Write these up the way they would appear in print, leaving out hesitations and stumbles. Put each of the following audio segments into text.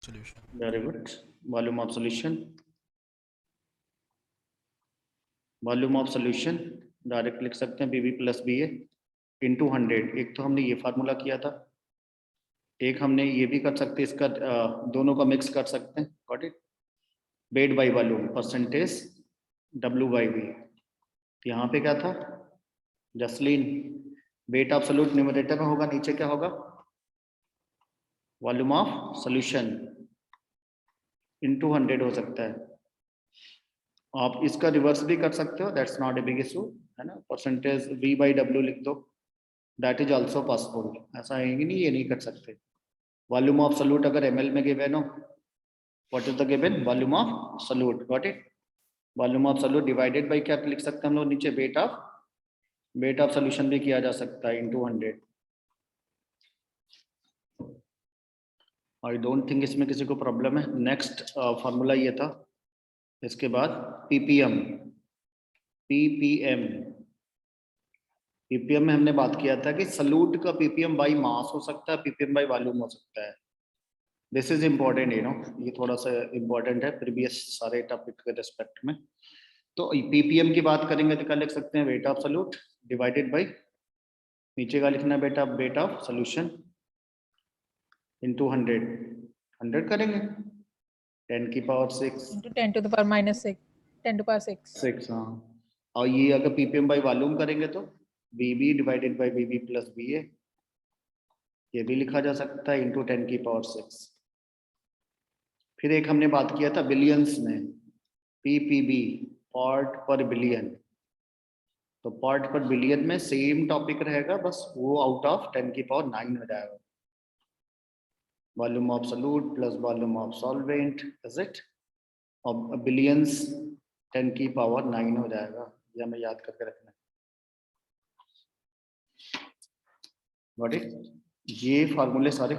solution. Very good. Volume of solution. Volume of solution direct लिख सकते हैं BB plus BA into 100। एक तो हमने ये फार्मूला किया था, एक हमने ये भी कर सकते, इसका दोनों का मिक्स कर सकते हैं। Got it. Weight by volume percentage W by V। यहाँ पे क्या था जसलीन, वेट एब्सोल्यूट न्यूमरेटर में होगा, नीचे क्या होगा वॉल्यूम ऑफ सॉल्यूशन इंटू 100 हो सकता है। आप इसका रिवर्स भी कर सकते हो, that's not a big issue, है ना। परसेंटेज V बाई W लिख दो, दैट इज ऑल्सो पॉसिबल। ऐसा है कि नहीं ये नहीं कर सकते। वॉल्यूम ऑफ सॉल्यूट अगर ml में गिवन हो, what is the given volume of solute. Got it. Volume of solute divided by क्या लिख सकते हैं हम लोग नीचे, वेट ऑफ सॉल्यूशन भी किया जा सकता है इंटू 100। आई डोंट थिंक इसमें किसी को प्रॉब्लम है। नेक्स्ट फार्मूला ये था। इसके बाद ppm में हमने बात किया था कि सॉल्यूट का ppm बाई मास हो सकता है, ppm बाई वॉल्यूम हो सकता है। This is important, you know, ये थोड़ा सा इम्पोर्टेंट है प्रीवियस सारे टॉपिक के रिस्पेक्ट में। तो ppm की बात करेंगे तो क्या लिख सकते हैं, wait of solute divided by, नीचे का लिखना बेटा वेट ऑफ सॉल्यूशन इंटू 100 करेंगे 10 की power 6 into 10 to the power minus 6, 10 to the power 6. हाँ। और ये अगर ppm बाई वॉल्यूम करेंगे तो BB divided by BB plus BA, ये भी लिखा जा सकता है इंटू 10 की पावर 6। फिर एक हमने बात किया था बिलियंस में, PPB पार्ट पर बिलियन। तो पार्ट पर बिलियन में सेम टॉपिक रहेगा, बस वो आउट ऑफ 10 की पावर 9 हो जाएगा। Volume of solute plus volume of solvent is it, और बिलियंस 10 की पावर 9 हो जाएगा। ये हमें याद करके रखना है। Got it. ये फार्मूले सारे।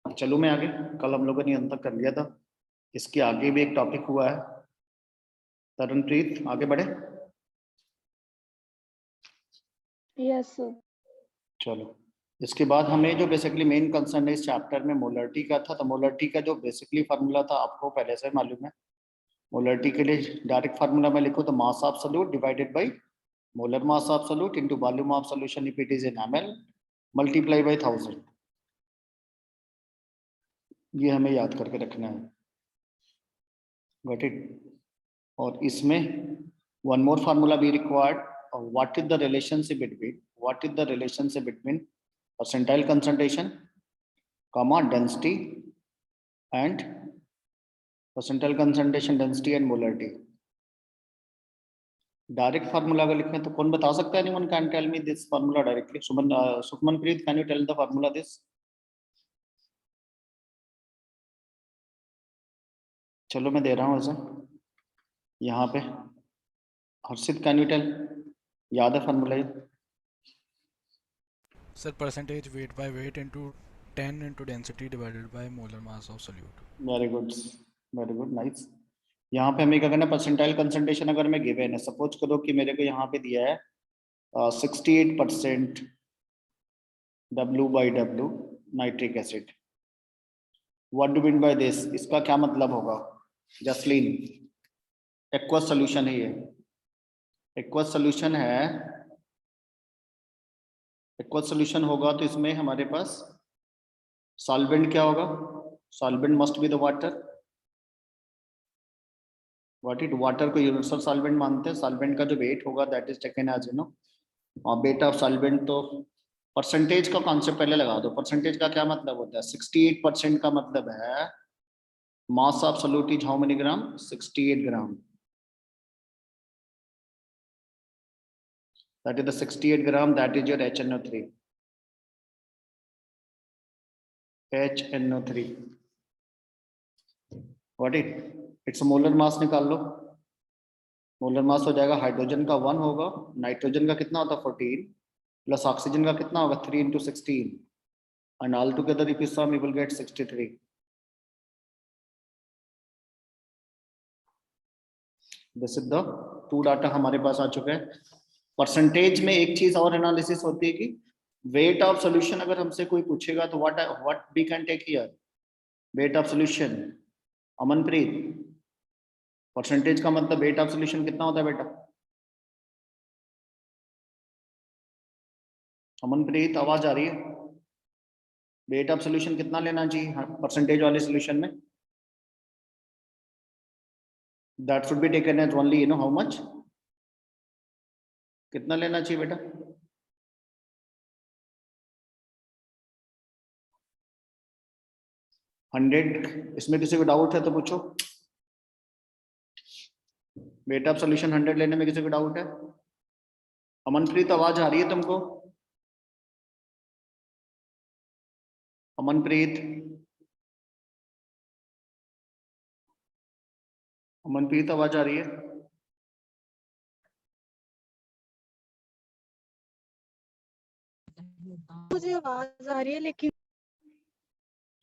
चलो मैं आगे, कल हम लोगों ने अंत तक कर लिया था, इसके आगे भी एक टॉपिक हुआ है। तरनप्रीत आगे बढ़े। Yes sir. चलो, इसके बाद हमें जो बेसिकली मेन कंसर्न है इस चैप्टर में मोलरिटी का था। तो मोलरिटी का जो बेसिकली फार्मूला था आपको पहले से मालूम है। मोलरिटी के लिए डायरेक्ट फार्मूला में लिखो तो मास of solute divided by molar mass of solute into volume of solution if it is in ml multiply by 1000। ये हमें याद करके रखना है। Got it. और इसमें one more formula be required, what is the relationship between percentile concentration comma density and percentile concentration density and molarity। Direct formula अगर लिखें तो कौन बता सकता है? anyone can tell me this formula directly? Sukhmanpreet, can you tell the formula this? चलो मैं दे रहा हूँ ऐसा यहाँ पे। हर्षित, can you tell? याद है फार्मूला ये? Sir, percentage weight by weight into 10 into density divided by molar mass of solute. Very good, nice. यहाँ पे हमें क्या करना है, परसेंटाइल कंसंट्रेशन अगर मैं गिवन है, सपोज करो कि मेरे को यहाँ पे दिया है 68% W/W nitric acid. What do mean by this? इसका क्या मतलब होगा जसलीन? एक्वस सॉल्यूशन है ये, एक्वस सॉल्यूशन है। एक्वस सॉल्यूशन होगा तो इसमें हमारे पास सॉल्वेंट क्या होगा? Solvent must be the water. What it, water को यूनिवर्सल सॉल्वेंट मानते हैं। सॉल्वेंट का जो वेट होगा that is taken as you know, और वेट ऑफ सॉल्वेंट। तो परसेंटेज का कॉन्सेप्ट पहले लगा दो। परसेंटेज का क्या मतलब होता है? 68% का मतलब है मास of solute is how many gram? 68 gram. That is the 68 gram, that is your HNO3। HNO3 what it, it's molar mass निकाल लो। मोलर मास हो जाएगा, हाइड्रोजन का 1 होगा, नाइट्रोजन का कितना होता है 14, प्लस ऑक्सीजन का कितना होगा 3 into 16, and all together if you sum you will get 63। This is the 2 data हमारे पास आ चुके हैं। परसेंटेज में एक चीज और एनालिसिस होती है कि वेट ऑफ सॉल्यूशन अगर हमसे कोई पूछेगा तो what we can take here, weight of solution Amanpreet, percentage का मतलब वेट ऑफ सोल्यूशन कितना होता है बेटा? अमनप्रीत आवाज आ रही है? वेट ऑफ सोल्यूशन कितना लेना चाहिए परसेंटेज वाले सोल्यूशन में? That should be taken as only how much, कितना लेना चाहिए बेटा? हंड्रेड। इसमें किसी को डाउट है तो पूछो। वेट ऑफ सोल्यूशन 100 लेने में किसी को डाउट है? अमनप्रीत आवाज आ रही है तुमको? अमनप्रीत, अमनप्रीत आवाज आ रही है? मुझे आवाज आ रही है लेकिन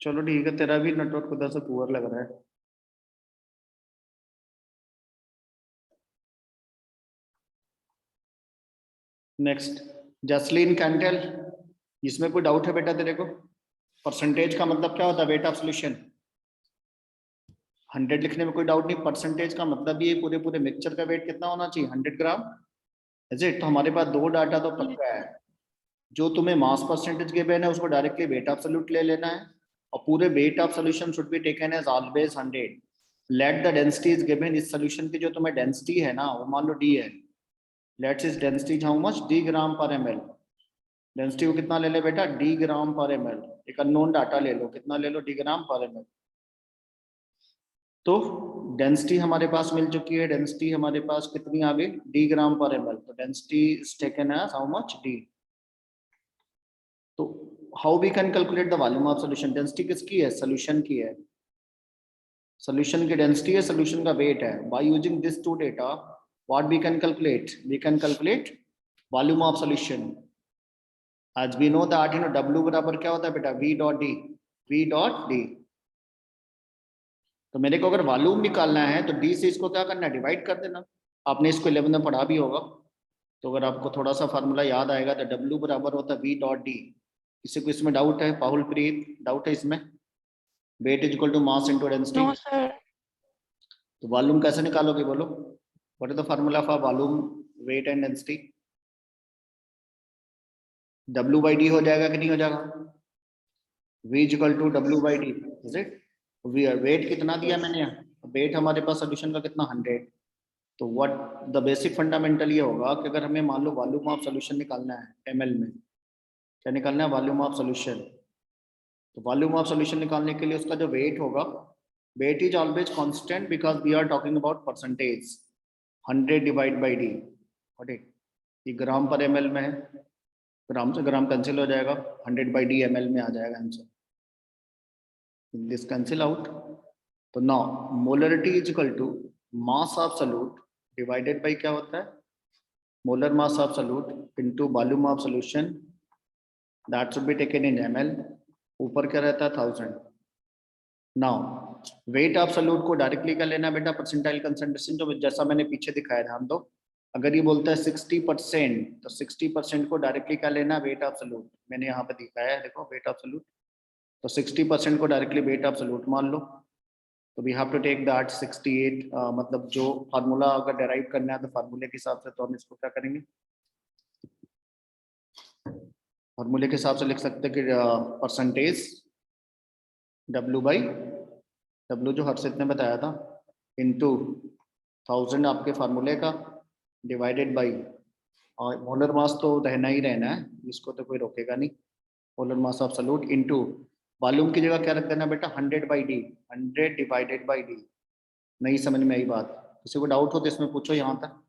चलो ठीक है, तेरा भी नेटवर्क उधर से पुअर लग रहा है। नेक्स्ट जसलीन कैंटेल, इसमें कोई डाउट है बेटा तेरे को? परसेंटेज का मतलब क्या होता है वेट ऑफ सोल्यूशन? 100 लिखने में कोई डाउट नहीं। परसेंटेज का मतलब ये पूरे पूरे मिक्सचर का वेट कितना होना चाहिए? 100 ग्राम। Is it? तो हमारे पास दो डाटा तो पक्का है, जो तुम्हें मास परसेंटेज गिवन है उसको डायरेक्टली वेट ऑफ सोल्यूट ले लेना है, और पूरे weight of solution should be taken as always 100। Let the density is given, इस सोल्यूशन की जो तुम्हें डेंसिटी है ना वो मान लो डी है। Let's is density how much? D gram per ml। Density को कितना ले ले बेटा? D gram per ml। एक अननोन डाटा ले लो, कितना ले लो? D gram per ml। तो डेंसिटी हमारे पास मिल चुकी है। डेंसिटी हमारे पास कितनी आ गई? D gram per ml। तो density is taken as how much? D. तो how we can calculate the volume of solution? Density किसकी है? सॉल्यूशन की है। सॉल्यूशन की डेंसिटी है, सॉल्यूशन का वेट है। By using this two data what we can calculate? We can calculate volume of solution. आज वी नो दैट W बराबर क्या होता है बेटा? V dot D. V dot D. तो मेरे को अगर वॉल्यूम निकालना है तो D से इसको क्या करना है? डिवाइड कर देना। आपने इसको 11 में पढ़ा भी होगा, तो अगर आपको थोड़ा सा फार्मूला याद आएगा तो W बराबर होता है V डॉट डी। किसी को इसमें डाउट है? पाहुल प्रीत, डाउट है इसमें? Weight is equal to mass into density. No sir. तो वॉल्यूम कैसे निकालोगे बोलो? What is the formula for volume, weight and density? W by D हो जाएगा कि नहीं हो जाएगा? V is equal to W by D. Is it? Weight कितना दिया मैंने यहाँ? वेट हमारे पास सोल्यूशन का कितना? 100। तो व्हाट द बेसिक फंडामेंटल ये होगा कि अगर हमें मान लो वॉल्यूम ऑफ सोल्यूशन निकालना है ml में, क्या निकालना है? Volume of solution. तो वॉल्यूम ऑफ सोल्यूशन निकालने के लिए उसका जो वेट होगा, weight is always constant because we are talking about percentage. 100 divide by D. ये ग्राम पर ml में है, ग्राम से ग्राम कैंसिल हो जाएगा, 100 बाई डी ml में आ जाएगा आंसर। This cancel out. तो now molarity is equal to mass of solute divided by क्या होता है? Molar mass of solute into volume of solution, that should be taken in ml। ऊपर क्या रहता है? 1000। नाउ वेट ऑफ सॉल्यूट को directly क्या लेना बेटा? परसेंटाइल कंसंट्रेशन, जो जैसा मैंने पीछे दिखाया, ध्यान दो। अगर ये बोलता है 60%, तो 60% को डायरेक्टली क्या लेना? Wait of solute. मैंने यहाँ पे दिखाया है, देखो, वेट ऑफ सॉल्यूट। तो 60% को डायरेक्टली वेट ऑफ सॉल्यूट मान लो। तो we have to take that 68, मतलब जो फार्मूला अगर डेराइव करना है तो फार्मूले के हिसाब से, तो हम इसको क्या करेंगे? फार्मूले के हिसाब से लिख सकते हैं कि परसेंटेज W बाई W, जो हर्षित ने बताया था, इनटू 1000 आपके फार्मूले का, डिवाइडेड बाई, और मोलर मास तो रहना ही रहना है, इसको तो कोई रोकेगा नहीं। Molar mass of solute into volume की जगह क्या रख देना बेटा? 100 by D. 100 divided by D. नहीं समझ में आई बात? किसी को डाउट हो तो इसमें पूछो यहाँ तक।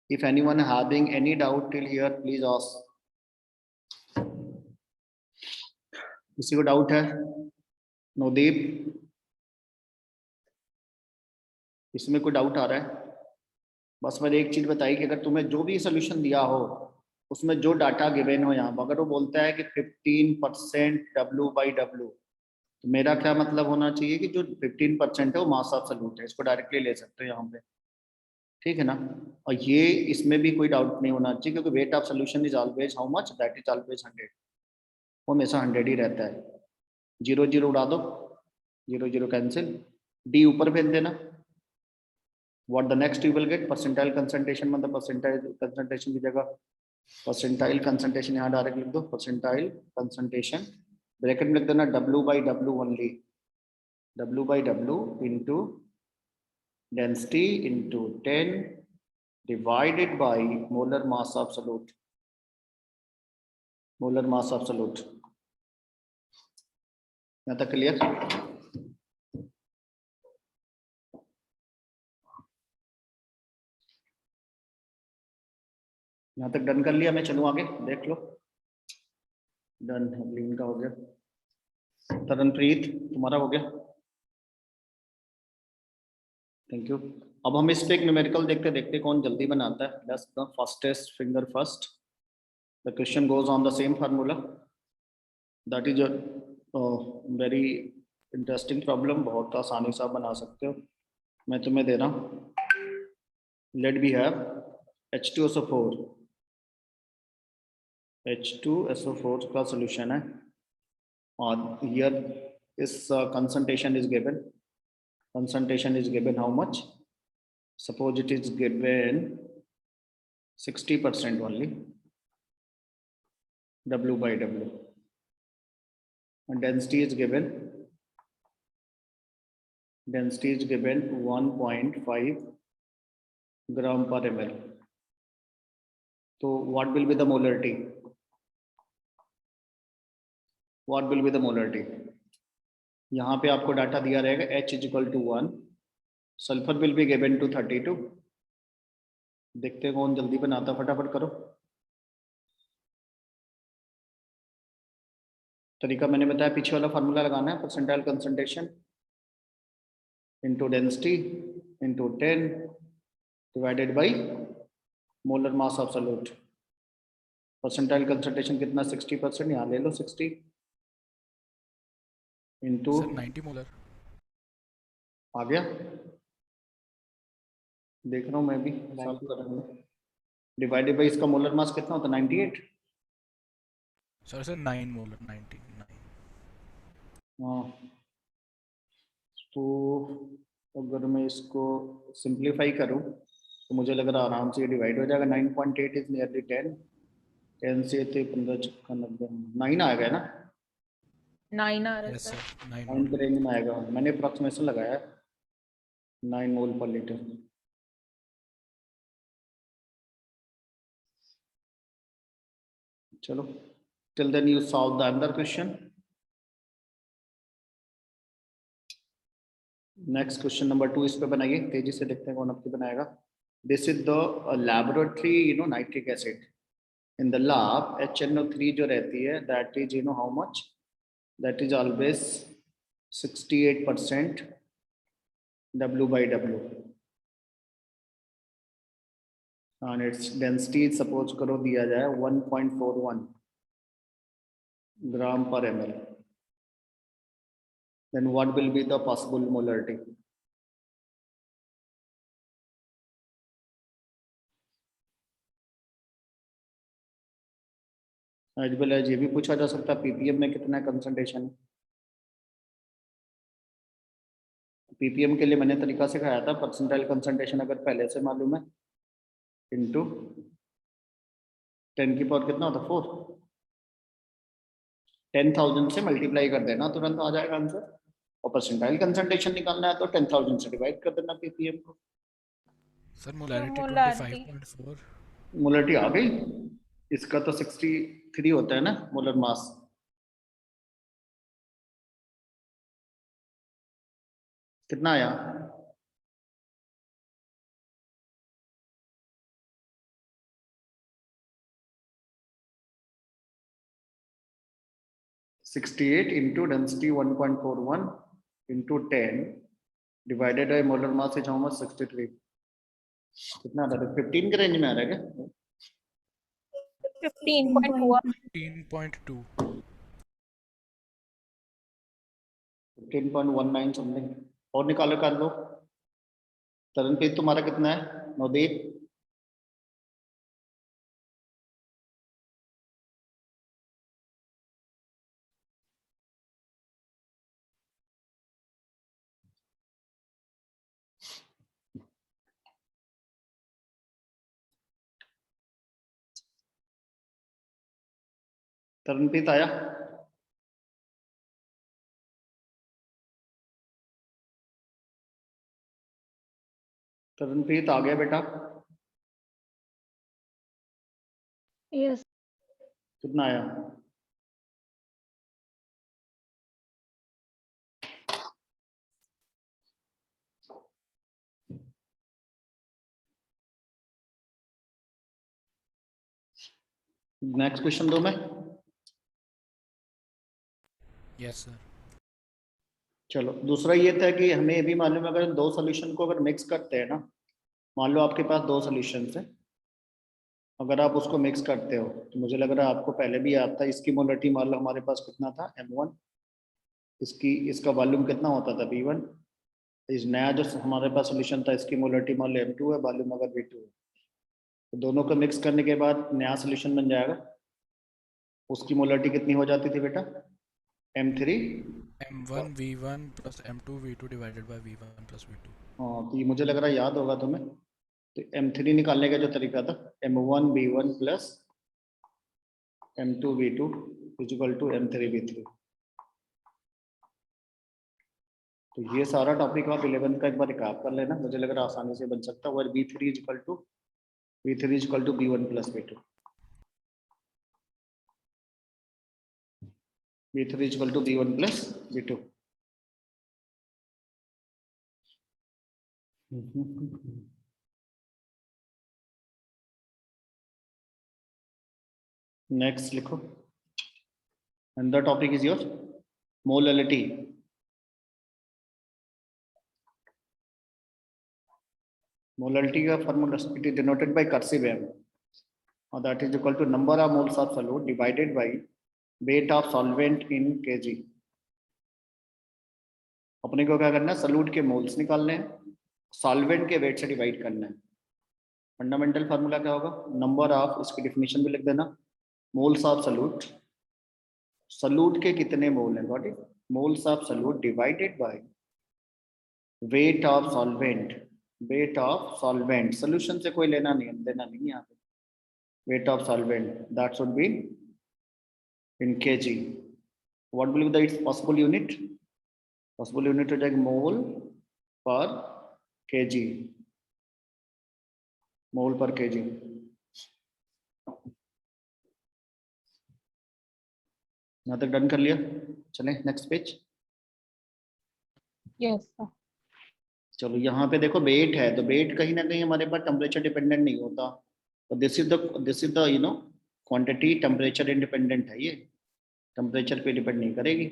If anyone having any doubt till here please ask. किसी को डाउट है? नवदीप, इसमें कोई डाउट आ रहा है? बस मैंने एक चीज बताई कि अगर तुम्हें जो भी सोल्यूशन दिया हो उसमें जो डाटा गिवन हो, यहाँ अगर वो बोलता है कि 15% W बाई W, तो मेरा क्या मतलब होना चाहिए कि जो 15% है वो मास ऑफ सॉल्यूट है। इसको डायरेक्टली ले सकते हो यहाँ पे, ठीक है ना? और ये इसमें भी कोई डाउट नहीं होना चाहिए, क्योंकि wait of solution is always how much? That is always 100। वो हमेशा 100 ही रहता है। 0 0 उड़ा दो, 0 0 कैंसिल, डी ऊपर भेज देना. What the next you will get, percentile concentration, मतलब परसेंटाइल कंसंट्रेशन की जगह परसेंटाइल कंसंट्रेशन यहाँ डायरेक्ट लिख दो, परसेंटाइल कंसंट्रेशन ब्रैकेट में लिख देना W/W only, W/W into density into 10 divided by molar mass absolute, molar mass absolute. यहाँ तक क्लियर? यहाँ तक डन कर लिया, मैं चलूँ आगे, देख लो. डन, हवलीन का हो गया. तरनप्रीत तुम्हारा हो गया, थैंक यू. अब हम इस पे एक न्यूमेरिकल देखते देखते कौन जल्दी बनाता है. Let's the fastest finger first. The question goes on the same formula. That is a very interesting problem, बहुत आसानी से आप बना सकते हो. मैं तुम्हें दे रहा हूँ. Late B have H2SO4, H2SO4 का सॉल्यूशन है, और हियर इस concentration is given. Concentration is given how much? Suppose it is given 60% only, W/W, and density is given 1.5 gram per ml. So what will be the molarity? What will be the molarity? यहाँ पे आपको data दिया रहेगा H = 1, sulphur will be given to 32. देखते हैं कौन जल्दी बनाता, फटाफट करो. तरीका मैंने बताया, पीछे वाला फार्मूला लगाना है, percentile concentration into density into 10 divided by molar mass absolute. Percentile concentration कितना, 60%, यहाँ ले लो 60 इनटू, सर 90 मोलर आ गया, देख रहा हूँ मैं भी, डिवाइडेड बाय इसका मोलर मास कितना होता है, 98. Sir 9 molar, 99. हाँ, तो अगर मैं इसको सिंप्लीफाई करूं तो मुझे लग रहा आराम से ये डिवाइड हो जाएगा. 9.8 इज नियरली 10. 10 से थे 15 छक्का 90, 9 आ गया ना. 9 आ रहा है यस सर. सर, 9 9 के मोलर. रेंज में आएगा, मैंने अप्रोक्सीमेशन लगाया 9 मोल पर लीटर. चलो, till then you solve the another question. Next question number 2 इस पे बनाइए, तेजी से देखते हैं कौन आपके बनाएगा. This is the laboratory nitric acid. In the lab HNO3 जो रहती है, that is how much, that is always 68% W/W, and its density suppose करो दिया जाए 1.41 ग्राम per ml. Then what will be the possible molarity? As well as ये भी पूछा जा सकता है, ppm में कितना कंसंट्रेशन है. ppm के लिए मैंने तरीका सिखाया था, परसेंटाइल कंसंट्रेशन अगर पहले से मालूम है इनटू 10 की पावर कितना होता है, 4. 10,000 से मल्टीप्लाई कर देना, तुरंत आ जाएगा आंसर. और परसेंटाइल कंसंट्रेशन निकालना है तो 10,000 से डिवाइड कर देना ppm को. Sir molarity molarity 25.4. मोलरिटी आ गई. इसका तो 63 होता है ना मोलर मास. कितना आया, 68 into density 1.41 into 10 divided by molar mass is how much, 63. कितना आ रहा है, 15 के रेंज में आ रहा है क्या, 15.2. 15.2. 15.19 समथिंग. और निकालो कर दो. तरनप्रीत तुम्हारा कितना है, नवदीप. तरनप्रीत आया? तरनप्रीत आ गया बेटा? Yes. कितना आया? नेक्स्ट क्वेश्चन दो मैं। Yes sir. चलो दूसरा ये था कि हमें ये भी मालूम है अगर दो सोल्यूशन को अगर मिक्स करते हैं ना, मान लो आपके पास दो सोल्यूशन है, अगर आप उसको मिक्स करते हो तो मुझे लग रहा है आपको पहले भी याद था, इसकी मोलरिटी मान लो हमारे पास कितना था M1, इसका वॉल्यूम कितना होता था V1, इस नया जो हमारे पास सोल्यूशन था इसकी मोलरिटी मान लो M2 है, वॉल्यूम अगर V2 है, तो दोनों को मिक्स करने के बाद नया सोल्यूशन बन जाएगा। उसकी मोलरिटी कितनी हो जाती थी बेटा? M3 M1 V1 plus M2 V2 divided by V1 plus V2। हाँ, तो ये मुझे लग रहा है याद होगा तुम्हें। तो M3 निकालने का जो तरीका था M1 V1 plus M2 V2 equal to M3 V3। तो ये सारा टॉपिक आप 11th का एक बार रिकैप कर लेना, मुझे लग रहा है आसानी से बन सकता है। और V3 equal to V1 plus V2, V3 equal to V1 plus V2। Next लिखो, and the topic is your molality। Molality का formula it is denoted by cursive m, और that is equal to number of moles of solute divided by weight of solvent in kg। अपने को क्या करना है, solute के moles निकालने हैं, सॉल्वेंट के वेट से डिवाइड करना है। फंडामेंटल फार्मूला क्या होगा, नंबर ऑफ, इसकी डेफिनेशन भी लिख देना, मोल्स ऑफ सॉल्यूट, सॉल्यूट के कितने मोल हैं, got it, moles of solute divided by weight of solvent, weight of solvent, solution से कोई लेना नहीं देना नहीं यहाँ पे, wait of solvent that should be in kg। What will be the it's possible unit, possible unit हो जाएगा मोल पर kg, मोल पर kg। यहाँ तक डन कर लिया, चलें नेक्स्ट पेज। Yes, sir. चलो यहाँ पे देखो वेट है, तो वेट कहीं ना कहीं हमारे पास टेम्परेचर डिपेंडेंट नहीं होता, तो this is the you know quantity temperature independent है, ये टेम्परेचर पे डिपेंड नहीं करेगी।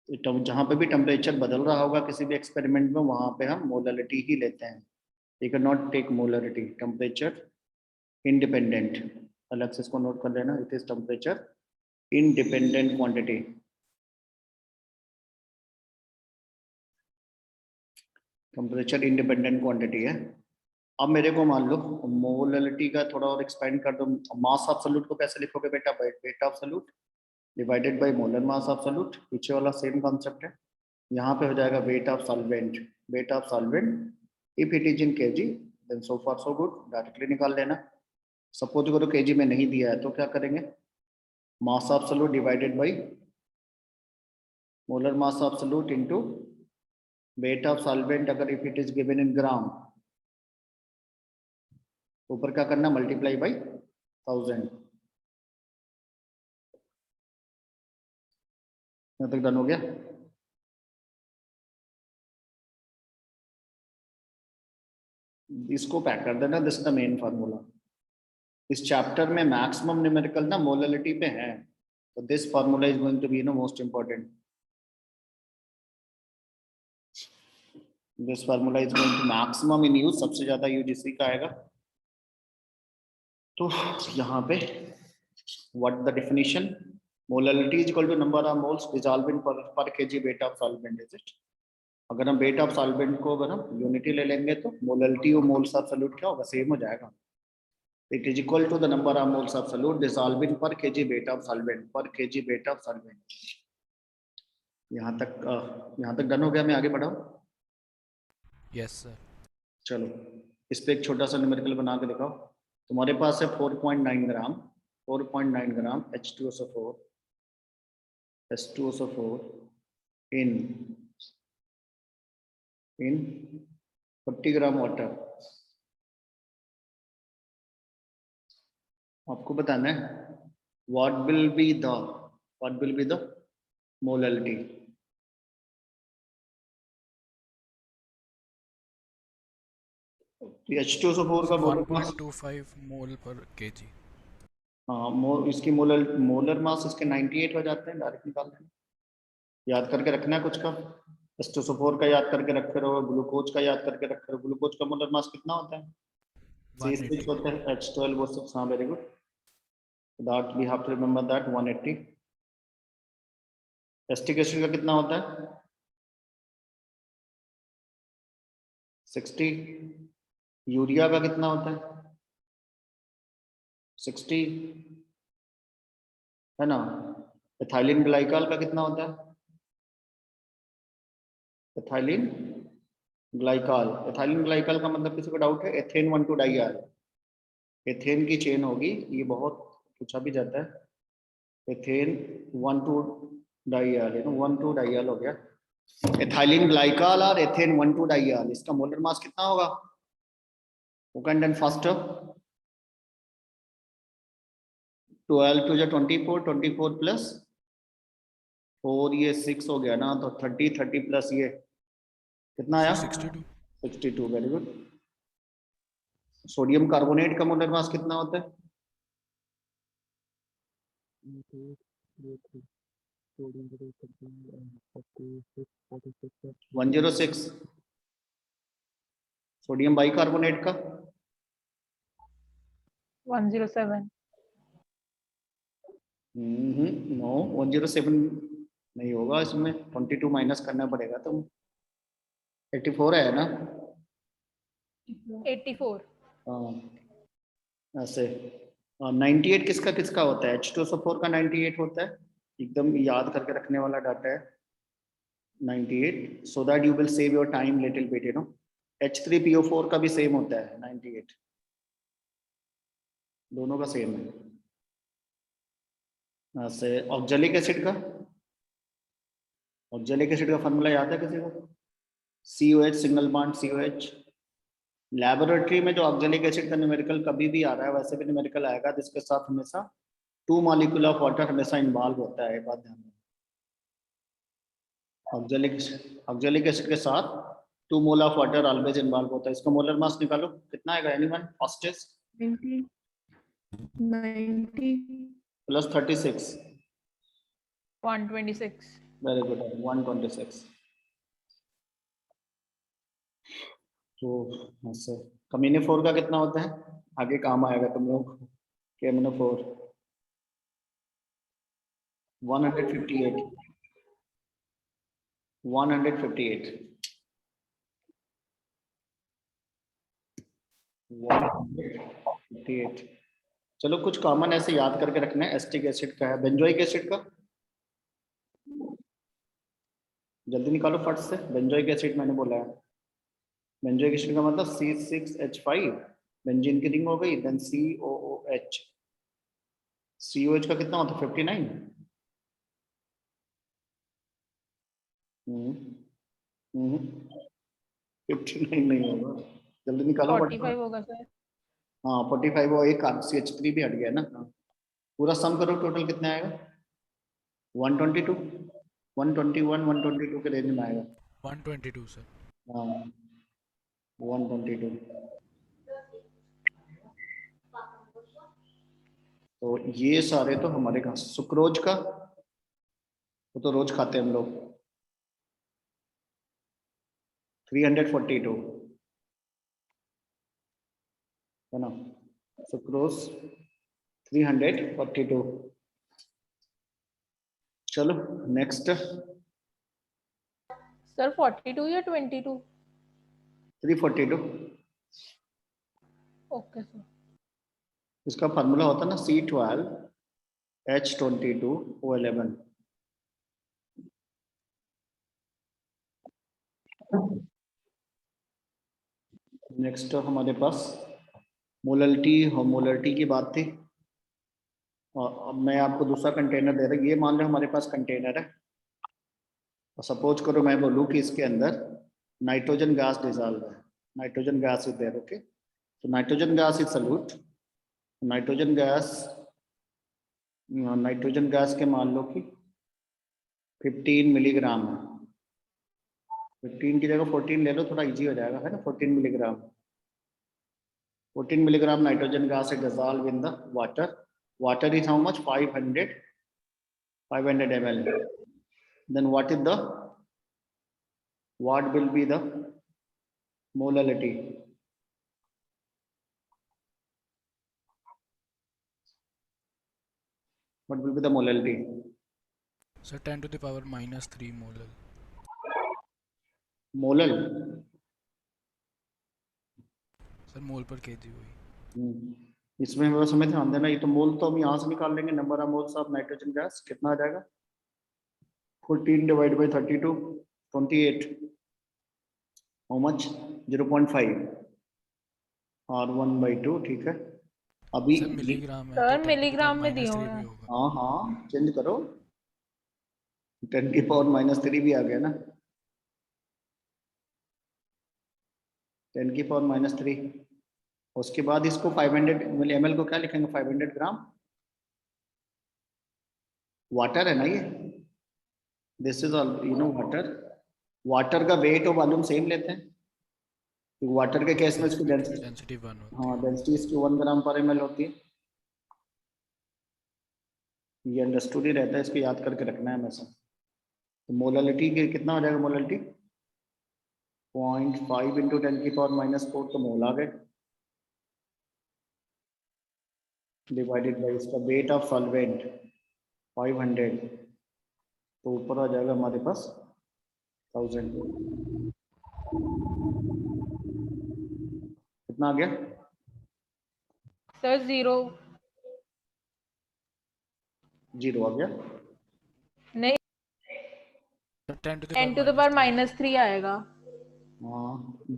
तो जहाँ पे भी टेम्परेचर बदल रहा होगा किसी भी एक्सपेरिमेंट में, वहाँ पे हम मोलरिटी ही लेते हैं, you can not take molarity, temperature independent, अलग से इसको नोट कर लेना, it is temperature independent quantity. Temperature independent quantity है। अब मेरे को मान लो मोलरिटी का थोड़ा और एक्सपेंड कर दो, मास ऑफ सॉल्यूट को कैसे लिखोगे बेटा, weight of solute divided by molar mass of solute, पीछे वाला सेम कॉन्सेप्ट है। यहाँ पे हो जाएगा weight of solvent, weight of solvent if it is in kg then so far so good, directly निकाल लेना। सपोज करो kg में नहीं दिया है तो क्या करेंगे, mass of solute divided by molar mass of solute into weight of solvent, अगर if it is given in gram, ऊपर क्या करना, मल्टीप्लाई बाय 1000। यहाँ तक डन हो गया। इसको पैक कर देना, this is the main formula. इस चैप्टर में मैक्सिमम न्यूमेरिकल ना मोलरिटी पे है, तो this formula is going to be most important, this formula is going to maximum in use, सबसे ज्यादा यूज इसी का आएगा। तो यहाँ पे what the definition, molarity is equal to number of moles dissolvent per KG weight of solvent is it. अगर हम वेट ऑफ सॉल्वेंट को अगर हम यूनिटी ले लेंगे तो मोलरिटी और मोल्स ऑफ सॉल्यूट क्या होगा, सेम हो जाएगा। It is equal to the number of moles of solute dissolving per KG weight of solvent, per KG weight of solvent. यहाँ तक डन हो गया, मैं आगे बढ़ाऊं? Yes sir. चलो इस पे एक छोटा सा न्यूमेरिकल बना के दिखाओ। तुम्हारे पास है 4.9 ग्राम, 4.9 ग्राम H2SO4 H2SO4 in 40 gram water. आपको बताना है what will be the molality। H2SO4 का मोलर मास 1.25 मोल पर केजी। हाँ, इसकी मोलर मास इसके 98 हो जाते हैं। डायरेक्ट निकाल लेना, याद करके रखना है कुछ का। H2SO4 का याद करके रखे रहो, ग्लूकोज का याद करके रखे रहो। ग्लूकोज का मोलर मास कितना होता है? 180 C6 होता है, H12O6। हाँ, very good, that we have to remember that 180। Acetic acid का कितना होता है? 60। यूरिया का कितना होता है? 60 है ना। एथाइलिन ग्लाइकॉल का कितना होता है? एथाइलिन ग्लाइकॉल का मतलब किसी को डाउट है? एथेन 1,2 डाइयाल, एथेन की चेन होगी ये, बहुत पूछा भी जाता है। एथेन 1,2 डाइयाल, 1,2 डाइयाल हो गया एथाइलिन ग्लाइकॉल और एथेन 1,2 डाइयाल। इसका मोलर मास कितना होगा? Who can done faster? 12 to 24, 24 plus 4, ये 6 हो गया ना, तो 30 प्लस ये कितना आया? 62। 62, वेरी गुड। सोडियम कार्बोनेट का मोलर मास कितना होता है? 106। सोडियम बाइकार्बोनेट का 107। नो, 107 नहीं होगा, इसमें 22 माइनस करना पड़ेगा। तो 84 है ना? 84। हाँ, ऐसे 98 किसका किसका होता है? H2SO4 का 98 होता है, एकदम याद करके रखने वाला डाटा है 98, so that you will save your time little bit, H3PO4 का भी सेम होता है 98, दोनों का सेम है। ऐसे ऑक्जेलिक एसिड का फॉर्मूला याद है किसी को? COH, single bond COH। Laboratory में जो ऑक्जेलिक एसिड का न्यूमेरिकल कभी भी आ रहा है, वैसे भी न्यूमेरिकल आएगा, जिसके साथ हमेशा 2 मॉलिक्यूल ऑफ वाटर हमेशा इन्वॉल्व होता है। बात ध्यान में, ऑक्जेलिक एसिड के साथ 2 mole of water always involve होता है। इसका मोलर मास निकालो, कितना आएगा? Anyone fastest? 90 plus 36, 126। Very good, 126। तो ऐसे Caminophore का कितना होता है? आगे काम आएगा तुम लोग। Caminophore 158, 158, 158। चलो कुछ कॉमन ऐसे याद करके रखना है। एसिटिक एसिड का है, बेंजोइक एसिड का जल्दी निकालो फट से। बेंजोइक एसिड मैंने बोला है, बेंजोइक एसिड का मतलब C6H5, बेंजीन की रिंग हो गई, देन COOH। COH का कितना होता है? 59। 59 नहीं होगा, जल्दी निकालो। 45 होगा सर। हाँ 45, वो एक CH3 भी हट गया ना। हाँ, पूरा सम करो, टोटल कितना आएगा? 122, 121, 122 के रेंज में आएगा। 122 सर। हाँ 122। तो ये सारे तो हमारे कहाँ, सुक्रोज का वो तो रोज खाते हैं हम लोग, 342 है ना। सुक्रोज 342। चलो नेक्स्ट, सर 42 या 22? 342। Okay sir. इसका फार्मूला होता है ना C12H22O11। नेक्स्ट हमारे पास मोलरिटी, होमोलरिटी की बात थी। और अब मैं आपको दूसरा कंटेनर दे रहा हूँ। ये मान लो हमारे पास कंटेनर है और सपोज करो मैं बोलूँ कि इसके अंदर नाइट्रोजन गैस डिजॉल्व है, nitrogen gas is there, okay. तो nitrogen gas is solute, nitrogen gas के मान लो कि 15 मिलीग्राम है, 15 की जगह 14 ले लो, थोड़ा इजी हो जाएगा, है ना। 14 milligram, 14 milligram nitrogen gas is dissolved in the water. Water is how much? 500 ml. Then what will be the molality? What will be the molality? So 10 to the power minus 3 molar. Molal. Sir मोल पर KG हुई। इसमें हमें समय ध्यान देना, ये तो मोल तो हम यहाँ से निकाल लेंगे, number of moles of nitrogen gas कितना आ जाएगा? 14 डिवाइड बाई 32, 28, हाउ मच? 0.5 और 1/2, ठीक है। अभी सर मिलीग्राम है सर तो 10 to the मिलीग्राम power में minus दिया 3 हुआ भी है। होगा। हाँ हाँ चेंज करो, 10 की पावर -3 भी आ गया ना, 10 की पावर -3। उसके बाद इसको 500 ml को क्या लिखेंगे? 500 ग्राम वाटर है ना ये, this is all you know water. Water का वेट और वॉल्यूम सेम लेते हैं, वाटर के केस में इसकी डेंसिटी, डेंसिटी 1 होती हाँ है। डेंसिटी इसकी 1 ग्राम पर ml होती है। ये अंडरस्टूड ही रहता है, इसको याद करके रखना है हमेशा। तो मोलालिटी कितना हो जाएगा? मोलालिटी 0.5 इंटू 10 की पावर -4 तो मोल आ गए, डिवाइडेड बाई इसका वेट ऑफ सॉल्वेंट 500, तो ऊपर आ जाएगा हमारे पास 1000। कितना आ गया? सर 0 0 आ गया। नहीं, sir 10 to the 10 power to the power minus 3। -3 आएगा। हाँ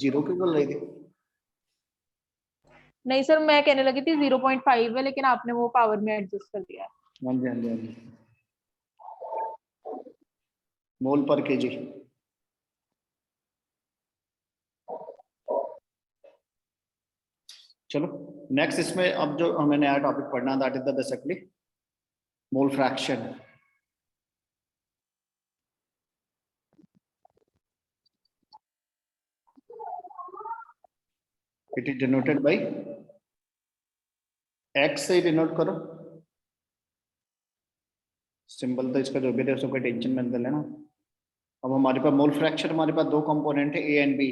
0 क्यों बोल रही थी? नहीं सर, मैं कहने लगी थी 0.5 है, लेकिन आपने वो पावर में एडजस्ट कर दिया। हाँ जी हाँ जी हाँ जी, मोल पर केजी। चलो नेक्स्ट, इसमें अब जो हमें नया टॉपिक पढ़ना, that is the basically mole fraction. It is denoted by x से डिनोट करो, सिंबल तो इसका जो भी है उसको कोई टेंशन मत लेना। अब हमारे पास मोल फ्रैक्शन, हमारे पास दो कंपोनेंट है ए एंड बी।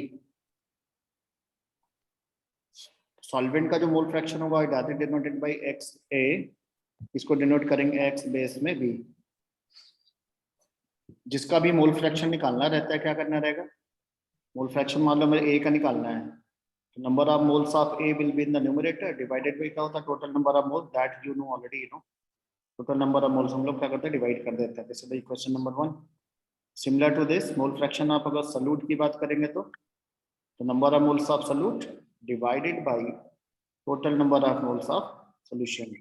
सॉल्वेंट का जो मोल फ्रैक्शन होगा that is denoted by X A, इसको डिनोट करेंगे एक्स बेस में बी। जिसका भी मोल फ्रैक्शन निकालना रहता है क्या करना रहेगा? मोल फ्रैक्शन मान लो मेरे ए का निकालना है, तो number of moles of A will be in the numerator divided by क्या होता है? Total number of moles, that you know already, you know total number of moles हम लोग क्या करते हैं? डिवाइड कर देते हैं। This is the question number 1। Similar to this mole fraction आप अगर सॉल्यूट की बात करेंगे तो number of moles of solute divided by total number of moles of solution.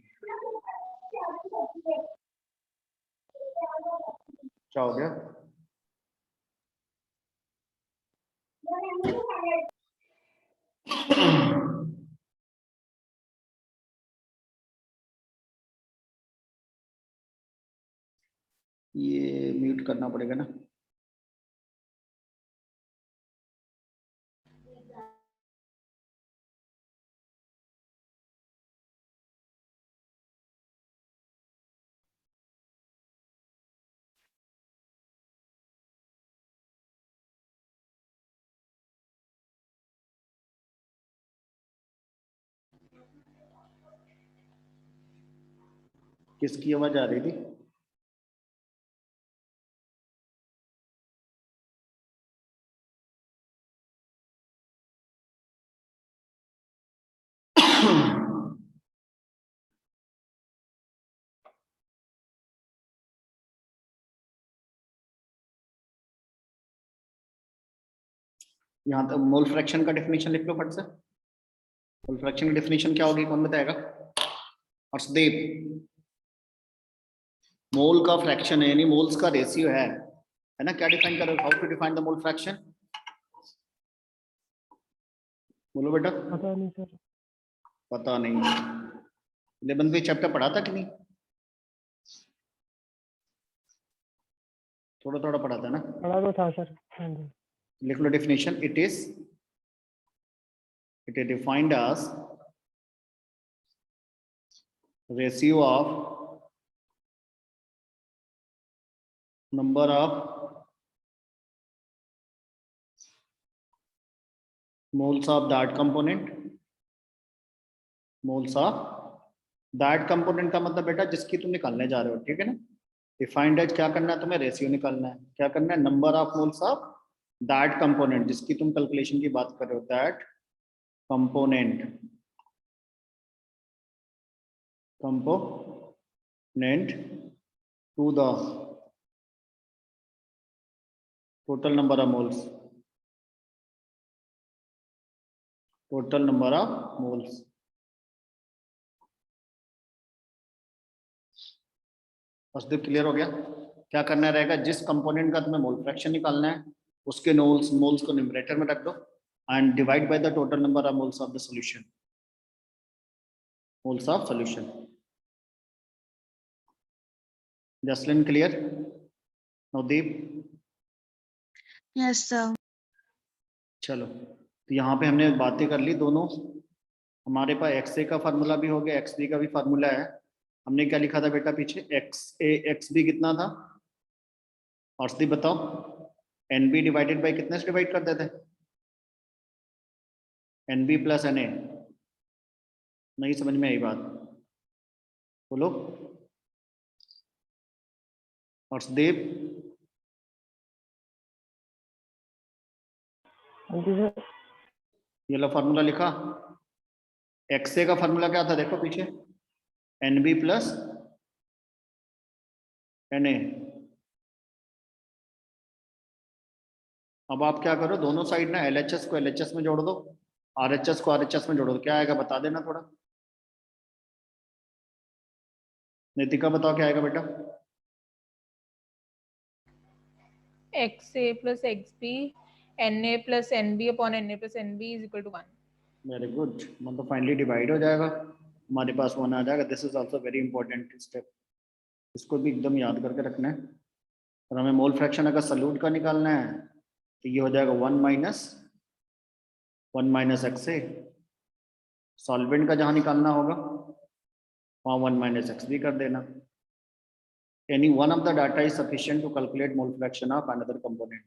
क्या हो गया? ये म्यूट करना पड़ेगा ना। किसकी आवाज आ रही थी? यहाँ तक मोल फ्रैक्शन का डेफिनेशन लिख लो फट से। मोल फ्रैक्शन की डेफिनेशन क्या होगी, कौन बताएगा? अर्शदीप। मोल का फ्रैक्शन है, यानी मोल्स का रेशियो है ना। क्या डिफाइन करो, how to define the mole fraction? बोलो बेटा। पता नहीं सर। पता नहीं, 11वीं चैप्टर पढ़ा था कि नहीं? थोड़ा थोड़ा पढ़ा था ना। पढ़ा तो था सर। हाँ जी। लिख लो definition. It is defined as ratio of number of moles of that component, moles of that component का मतलब बेटा जिसकी तुम निकालने जा रहे हो, ठीक है ना। डिफाइंड एज क्या करना है तुम्हें, रेशियो निकालना है। क्या करना है, number of moles of that component, जिसकी तुम कैलकुलेशन की बात कर रहे हो, that component to the total number of moles, total number of moles। First clear हो गया? क्या करना रहेगा, जिस कंपोनेंट का तुम्हें मोल फ्रैक्शन निकालना है उसके मोल्स को न्यूमरेटर में रख दो and divide by the total number of moles of the solution, moles of solution. Jasleen clear? Navdeep? Yes sir. चलो, तो यहाँ पे हमने बातें कर ली दोनों। हमारे पास एक्स ए का फार्मूला भी हो गया, एक्स बी का भी फार्मूला है। हमने क्या लिखा था बेटा पीछे, एक्स ए एक्स बी कितना था, और सी बताओ, एन बी डिवाइडेड बाई कितने से डिवाइड करते थे, N B plus N A. नहीं समझ में आई बात, बोलो। हर्षदीप? हाँ जी सर। ये लो फार्मूला लिखा। एक्स ए का फार्मूला क्या था, देखो पीछे, N B plus N A. अब आप क्या करो, दोनों साइड ना एलएचएस को एलएचएस में जोड़ दो, आरएचएस को आरएचएस में जोड़ दो। क्या आएगा बता देना थोड़ा। नितिका बताओ क्या आएगा बेटा? X A plus X B N A plus N B upon N A plus N B is equal to 1। Very good, मतलब फाइनली डिवाइड हो जाएगा, हमारे पास 1 आ जाएगा। This is also very important step, इसको भी एकदम याद करके रखना है। और हमें मोल फ्रैक्शन अगर सॉल्यूट का निकालना है तो ये हो जाएगा 1 माइनस एक्स ए। सॉल्वेंट का जहां निकालना होगा वहां 1 माइनस एक्स बी कर देना। Any one of the data is sufficient to calculate mole fraction of another component.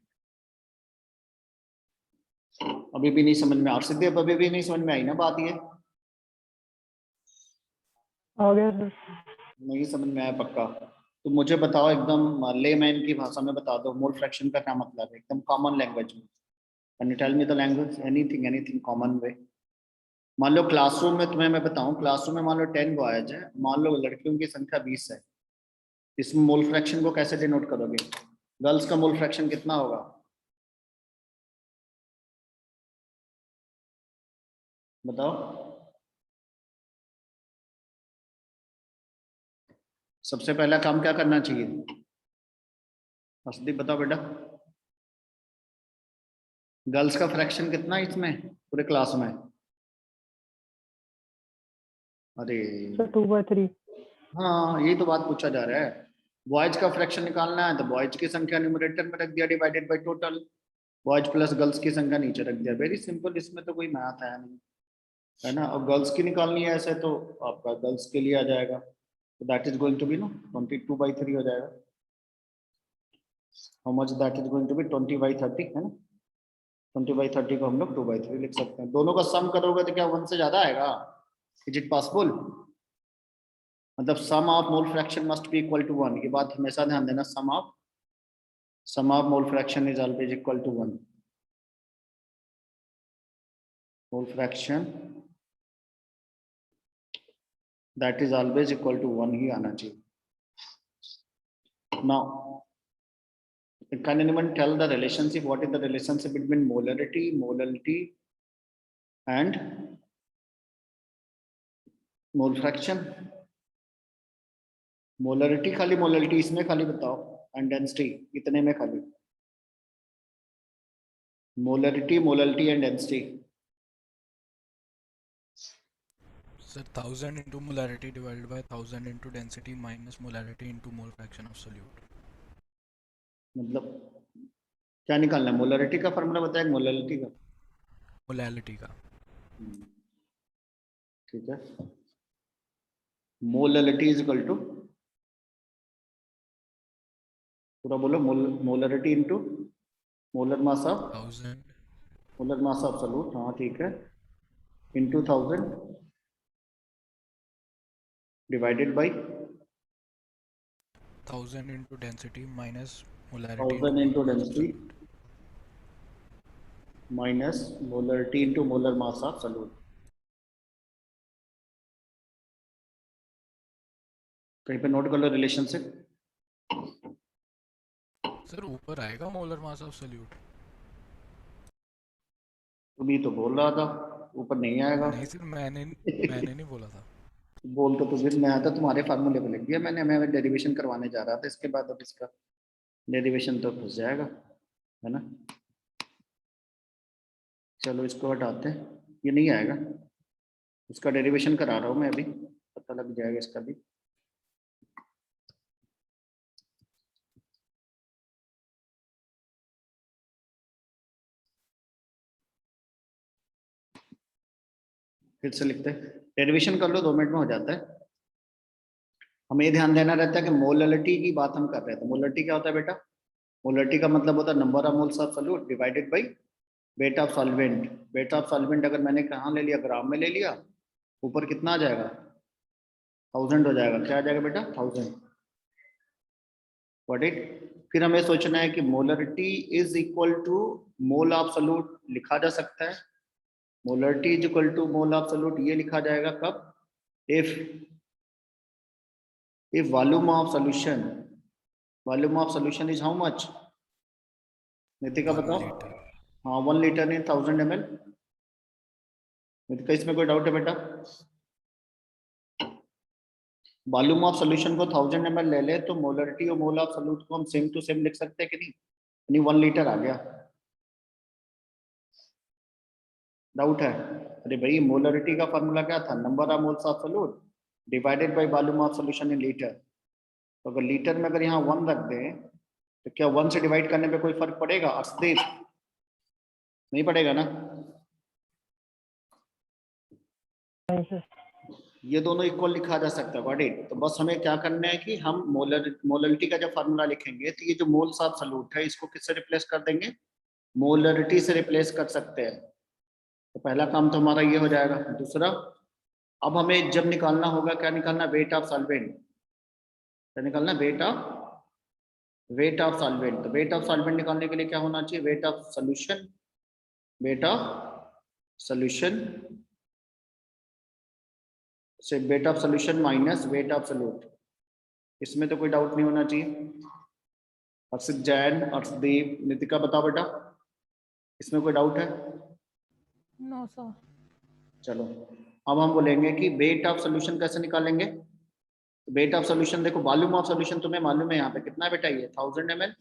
अभी भी नहीं समझ में, और सीधे अभी भी नहीं समझ में आई ना बात ये? आ गया सर। नहीं समझ में आया पक्का? तो मुझे बताओ एकदम लेमैन की भाषा में बता दो, मोल फ्रैक्शन का क्या मतलब है, एकदम कॉमन लैंग्वेज में। Can you tell me the language, anything common way. मान लो क्लासरूम में तुम्हें मैं बताऊं, क्लासरूम में मान लो 10 बॉयज है, मान लो लड़कियों की संख्या 20 है, इसमें मोल फ्रैक्शन को कैसे डिनोट करोगे? गर्ल्स का मोल फ्रैक्शन कितना होगा बताओ? सबसे पहला काम क्या करना चाहिए, हर्षदीप बताओ बेटा। गर्ल्स का फ्रैक्शन कितना है इसमें पूरे क्लास में? अरे सर 2/3। हाँ, यही तो बात पूछा जा रहा है। बॉयज का फ्रैक्शन निकालना है तो बॉयज की संख्या न्यूमरेटर में रख दिया divided by total, boys plus girls की संख्या नीचे रख दिया। वेरी सिंपल, इसमें तो कोई मैथ है नहीं, है ना। और गर्ल्स की निकालनी है ऐसे तो आपका गर्ल्स के लिए आ जाएगा, तो that is going to be no 22/3 हो जाएगा। How much that is going to be 20/30, है ना। 20/30 को हम लोग 2/3 लिख सकते हैं। दोनों का सम करोगे तो क्या 1 से ज्यादा आएगा? Is it possible? मतलब sum of mole fraction must be equal to 1, ये बात हमेशा ध्यान देना। Sum of mole fraction is always equal to 1। Mole fraction that is always equal to 1 ही आना चाहिए। Now can anyone tell the relationship, what is the relationship between molality and mole fraction? Molarity खाली, molarity इसमें खाली बताओ, and density इतने में खाली, molarity molarity and density. Sir, 1000 into molarity divided by 1000 into density minus molarity into mole fraction of solute. मतलब क्या निकालना है, मोलरिटी का फॉर्मूला बताया, मोलरिटी का। Molality का। ठीक है, मोलरिटी इज इक्वल टू, पूरा बोलो, molarity into molar mass of, 1000 molar mass of solute, हाँ ठीक है, into 1000 divided by 1000 into density minus molarity 1000 into molar mass of density solute. Minus molarity into molar mass of solute. कहीं पे note कर लो relationship. Sir ऊपर आएगा molar mass of solute. तुम ही तो बोल रहा था ऊपर नहीं आएगा। नहीं सर, मैंने नहीं बोला था। बोल तो फिर मैं आता, तुम्हारे फार्मूले पे लिख दिया मैंने, मैं डेरिवेशन करवाने जा रहा था इसके बाद, अब इसका डेरिवेशन तो फंस जाएगा, है ना। चलो इसको हटाते हैं, ये नहीं आएगा, इसका डेरिवेशन करा रहा हूँ मैं अभी, पता लग जाएगा इसका भी। फिर से लिखते हैं, डेरिवेशन कर लो, 2 मिनट में हो जाता है। हमें ये ध्यान देना रहता है कि मोलरिटी की बात हम कर रहे थे। मोलरिटी क्या होता है बेटा, मोलरिटी का मतलब होता है number of moles of solute divided by weight of solvent. Weight of solvent अगर मैंने कहाँ ले लिया, ग्राम में ले लिया, ऊपर कितना आ जाएगा, 1000 हो जाएगा। क्या आ जाएगा बेटा, 1000। व्हाट इट, फिर हमें सोचना है कि molarity is equal to mole of solute, लिखा जा सकता है molarity is equal to mole of solute, ये लिखा जाएगा कब, if volume of solution, volume of solution is how much, Nitika 1 बताओ। लीटर। हाँ 1 लीटर इन 1000 ml। नितिका इसमें कोई डाउट है बेटा, वॉल्यूम ऑफ सॉल्यूशन को 1000 ml ले ले तो मोलरिटी और मोल ऑफ सॉल्यूट को हम सेम टू सेम लिख सकते हैं कि नहीं, यानी 1 लीटर आ गया। डाउट है, अरे भाई मोलरिटी का फॉर्मूला क्या था, number of moles of solute divided by volume of solution in litre. तो अगर लीटर में अगर यहाँ 1 रख दें तो क्या 1 से डिवाइड करने पे कोई फर्क पड़ेगा, अर्शदीप, नहीं पड़ेगा ना। नहीं सर। ये दोनों इक्वल लिखा जा सकता है, गॉट इट। तो बस हमें क्या करना है कि हम मोलरिटी का जब फार्मूला लिखेंगे तो ये जो मोल्स ऑफ सॉल्यूट है इसको किससे रिप्लेस कर देंगे, मोलरिटी से रिप्लेस कर सकते हैं। तो पहला काम तो हमारा ये हो जाएगा। दूसरा, अब हमें जब निकालना होगा, क्या निकालना, वेट ऑफ सॉल्वेंट। क्या निकालना, वेट ऑफ सॉल्वेंट। तो वेट ऑफ सॉल्वेंट निकालने के लिए क्या होना चाहिए, weight of solution, weight of solution से weight of solution minus weight of solute. इसमें तो कोई डाउट नहीं होना चाहिए। अर्षित, जैन, अर्षदीप, नितिका बताओ बेटा, इसमें कोई डाउट है। No sir. चलो अब हम बोलेंगे कि वेट ऑफ सॉल्यूशन कैसे निकालेंगे। वेट ऑफ सॉल्यूशन देखो, वॉल्यूम ऑफ सॉल्यूशन तुम्हें मालूम है यहाँ पे कितना है बेटा, ये 1000 ml,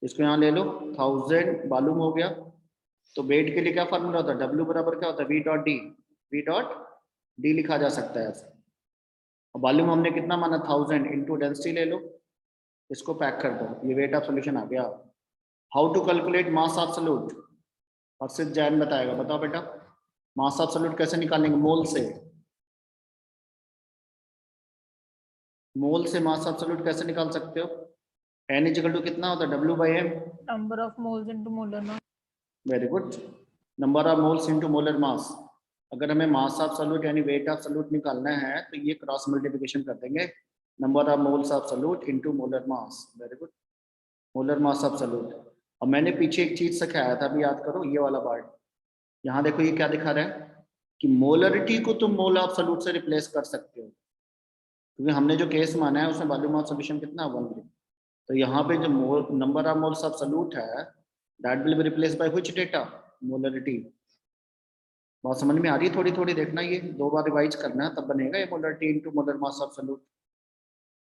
इसको यहाँ ले लो, 1000 वॉल्यूम हो गया। तो वेट के लिए क्या फॉर्मूला होता है, W बराबर क्या होता है, V dot D, V dot D लिखा जा सकता है ऐसे। वॉल्यूम हमने कितना माना, 1000 इंटू डेंसिटी ले लो, इसको पैक कर दो, ये वेट ऑफ सॉल्यूशन आ गया। How to calculate mass of solute, Arshit Jain बताएगा, बताओ बेटा, मास ऑफ सॉल्यूट कैसे निकालेंगे, मोल से, मोल से मास ऑफ सॉल्यूट कैसे निकाल सकते हो, N इक्वल टू कितना होता है, W by M, number of moles into molar mass. Very good, number of moles into molar mass. अगर हमें मास ऑफ सॉल्यूट यानी वेट ऑफ सॉल्यूट निकालना है तो ये क्रॉस मल्टीप्लिकेशन कर देंगे, number of moles of solute into molar mass, very good, molar mass of solute. अब मैंने पीछे एक चीज सिखाया था, अभी याद करो, ये वाला पार्ट, यहाँ देखो ये क्या दिखा रहा है कि मोलरिटी को तुम मोल ऑफ सॉल्यूट से रिप्लेस कर सकते हो, क्योंकि हमने जो केस माना है उसमें वॉल्यूम ऑफ सॉल्यूशन कितना, 1। तो यहाँ पे जो number of moles of solute है that will be replace by which data, molarity. बात समझ में आ रही है, थोड़ी थोड़ी देखना, ये 2 बार रिवाइज करना है तब बनेगा ये molarity into molar mass of solute.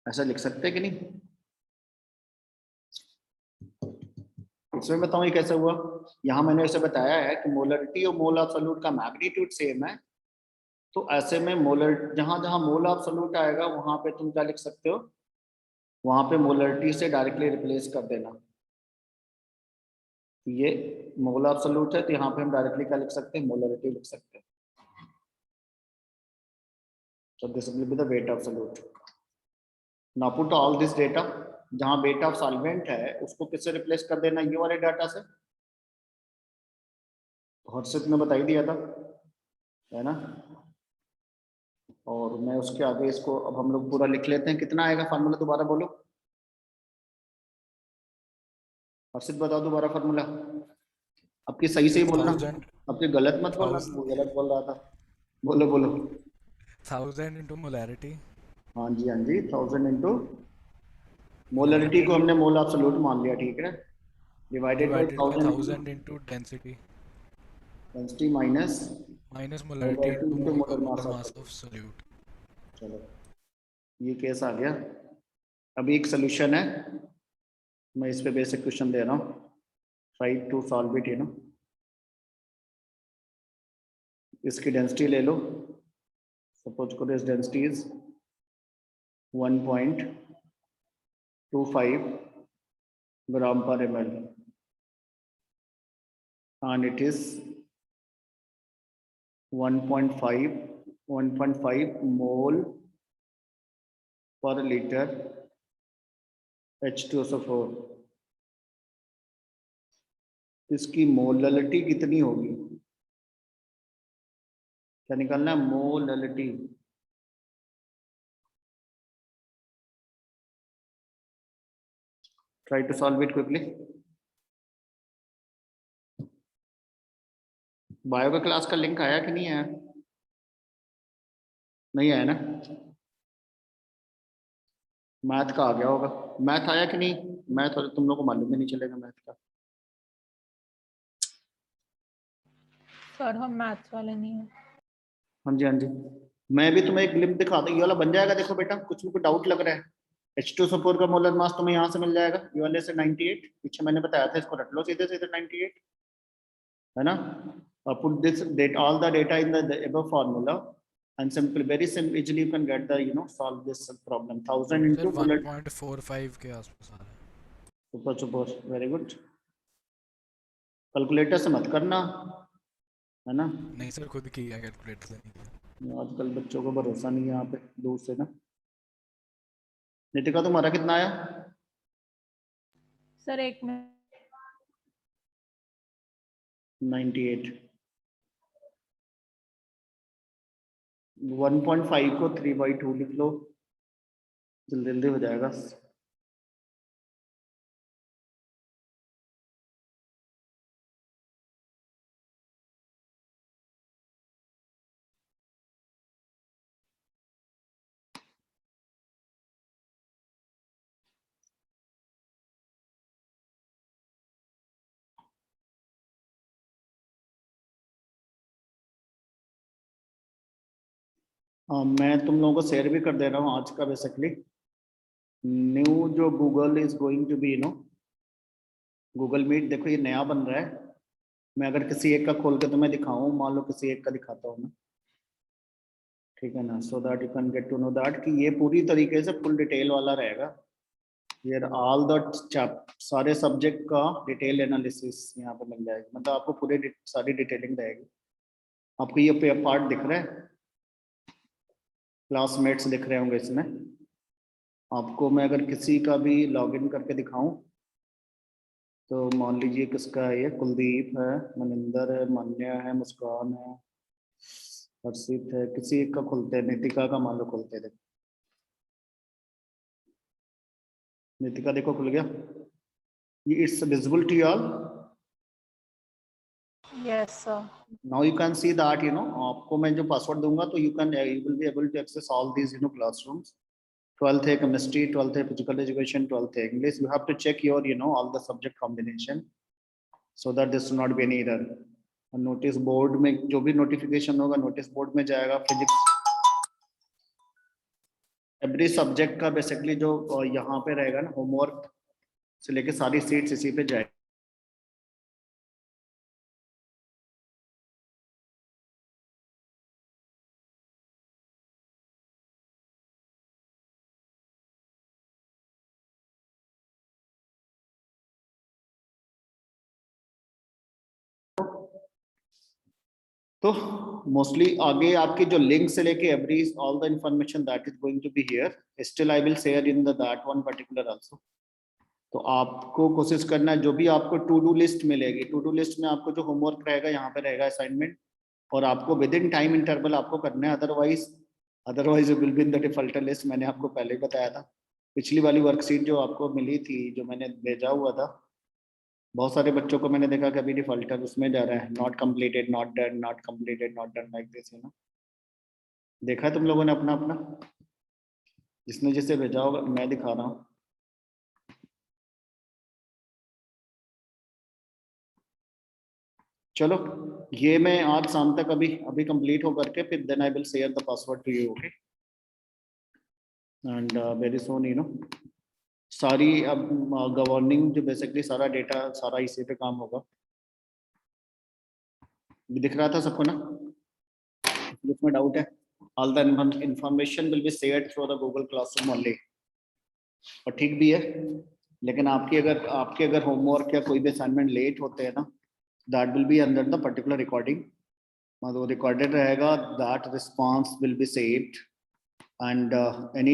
ऐसा लिख सकते हैं कि नहीं? इसमें बताऊं ये कैसे हुआ। यहाँ मैंने ऐसे बताया है कि मोलरिटी और मोल ऑफ सॉल्यूट का मैग्नीट्यूड सेम है, तो ऐसे में मोलर जहां जहां मोल ऑफ सॉल्यूट आएगा वहां पे तुम क्या लिख सकते हो, वहां पे मोलरिटी से डायरेक्टली रिप्लेस कर देना। ये मोल ऑफ सॉल्यूट है तो यहाँ पे हम डायरेक्टली क्या लिख सकते हैं, मोलरिटी लिख सकते हैं। So this will be the weight of solute. Now put all this data, जहाँ weight of solvent है उसको किससे रिप्लेस कर देना, ये वाले डाटा से। हर्षित ने बता ही दिया था, है ना। और मैं उसके आगे इसको अब हम लोग पूरा लिख लेते हैं। कितना आएगा फार्मूला, दोबारा बोलो। हर्षित बताओ दोबारा फार्मूला। आपकी सही से ही बोलना, 1000 आपके गलत मत बोलना, वो गलत बोल रहा था। बोलो बोलो। 1000 into molarity हाँ जी 1000 इंटू मोलरिटी को हमने मोल एब्सोल्यूट मान लिया, ठीक है। Divided by divided by 1000 1000 into density density minus minus molarity into into molar molar mass mass of of solute. चलो ये केस आ गया। अभी एक सोल्यूशन है, मैं इस पे बेसिक क्वेश्चन दे रहा हूँ, try to solve it, you know. इसकी डेंसिटी ले लो, सपोज करो इस density is 1.25 gram per ml and it is 1.5 mole per liter H2SO4। इसकी मोलरिटी कितनी होगी, क्या निकालना है, molarity. Try to solve it quickly. Bio का क्लास का लिंक आया कि नहीं आया, नहीं आया ना। मैथ का आ गया होगा, मैथ आया कि नहीं, मैथ और तुम लोग को मालूम ही नहीं चलेगा मैथ का। सर हम मैथ्स वाले नहीं हैं। हाँ जी हाँ जी, मैं भी तुम्हें एक ग्लिम्प दिखा दूं, ये वाला बन जाएगा। देखो बेटा कुछ भी डाउट लग रहा है, H2SO4 का मोलर मास तुम्हें यहाँ से मिल जाएगा, ये वाले से 98, पीछे मैंने बताया था, इसको रट लो सीधे सीधे 98, है ना। Put this data all the data in the above formula and simply very simple easily you can get the solve this problem। 1000 sir into molar 1.45 के आसपास आ रहा है। Super super, very good. Calculator से मत करना, है ना। नहीं सर खुद किया, कैलकुलेटर से नहीं किया। आजकल बच्चों को भरोसा नहीं है यहाँ पे दूर से ना। नितिका तुम्हारा कितना आया, सर एक मिनट, 98। 1.5 को 3/2 लिख लो, जल्दी जल्दी हो जाएगा। मैं तुम लोगों को शेयर भी कर दे रहा हूँ आज का बेसिकली न्यू जो Google is going to be Google Meet. देखो ये नया बन रहा है, मैं अगर किसी एक का खोल के तुम्हें दिखाऊं, मान लो किसी एक का दिखाता हूँ मैं, ठीक है ना, so that you can get to know that कि ये पूरी तरीके से फुल डिटेल वाला रहेगा। ये ऑल द सारे सब्जेक्ट का डिटेल एनालिसिस यहाँ पर मिल जाएगी, मतलब आपको पूरे सारी डिटेलिंग रहेगी। आपको ये पार्ट दिख रहा है, क्लासमेट्स दिख रहे होंगे इसमें। आपको मैं अगर किसी का भी लॉगिन करके दिखाऊं, तो मान लीजिए किसका है, ये कुलदीप है, मनिंदर है, मान्या है, मुस्कान है, हर्षित है, किसी एक का खुलते हैं, नितिका का मान लो खुलते हैं। देखो नितिका देखो खुल गया, ये it's visible to all. Yes sir. Now you can see that आपको मैं जो पासवर्ड दूंगा तो you will be able to access all these classrooms. 12th है केमिस्ट्री, 12th है फिजिकल एजुकेशन, 12th है English. You have to check your all the subject combination so that this not be any error. Notice board में जो भी notification होगा notice board में जाएगा। Physics every subject का बेसिकली जो यहाँ पे रहेगा ना, होमवर्क से लेके सारी सीट्स इसी पे जाएगी। तो मोस्टली आगे आपकी जो लिंक से लेके every all the information that is going to be here, still I will share in the that one particular also. तो आपको कोशिश करना है, जो भी आपको टू डू लिस्ट मिलेगी, टू डू लिस्ट में आपको जो होमवर्क रहेगा यहाँ पे रहेगा असाइनमेंट, और आपको विद इन टाइम इंटरवल आपको करना है, otherwise will be in the defaulter list. मैंने आपको पहले ही बताया था, पिछली वाली वर्कशीट जो आपको मिली थी, जो मैंने भेजा हुआ था, बहुत सारे बच्चों को मैंने देखा कि अभी डिफॉल्टर उसमें जा रहा है, not completed, not done, not completed, not done, like this, है ना। देखा है तुम लोगों ने अपना अपना, जिसने जिसे भेजा होगा, मैं दिखा रहा हूँ। चलो ये मैं आज शाम तक अभी कंप्लीट हो करके फिर then I will share the password to you, okay. And very soon, you know, सारी अब गवर्निंग जो बेसिकली सारा डेटा सारा इसी पे काम होगा। दिख रहा था सबको ना, जिसमें डाउट है, all the information will be shared through the Google classroom only. और ठीक भी है, लेकिन आपके अगर होमवर्क या कोई भी असाइनमेंट लेट होते हैं ना, that will be under the particular recording, मतलब रिकॉर्डेड रहेगा, that response will be saved, and any